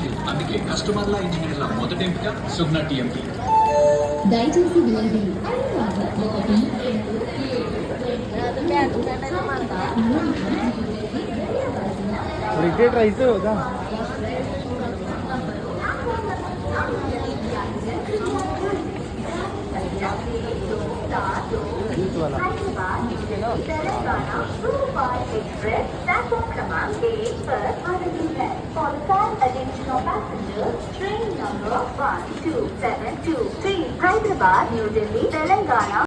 Sensitive, అందుకే కస్టమర్ల ఇంజనీర్ల మొదటి ఎంపిక సుగ్నా టీఎంటీ. దయచేసి వినండి. ఒకటి रिग्रेट राइस होगा तेलंगाना सुपरफास्ट एक्सप्रेस प्लेटफॉर्म क्रमांक 1 पर आ रही है। For the kind attention of passengers, train number 1272 3 Hyderabad, New Delhi, Telangana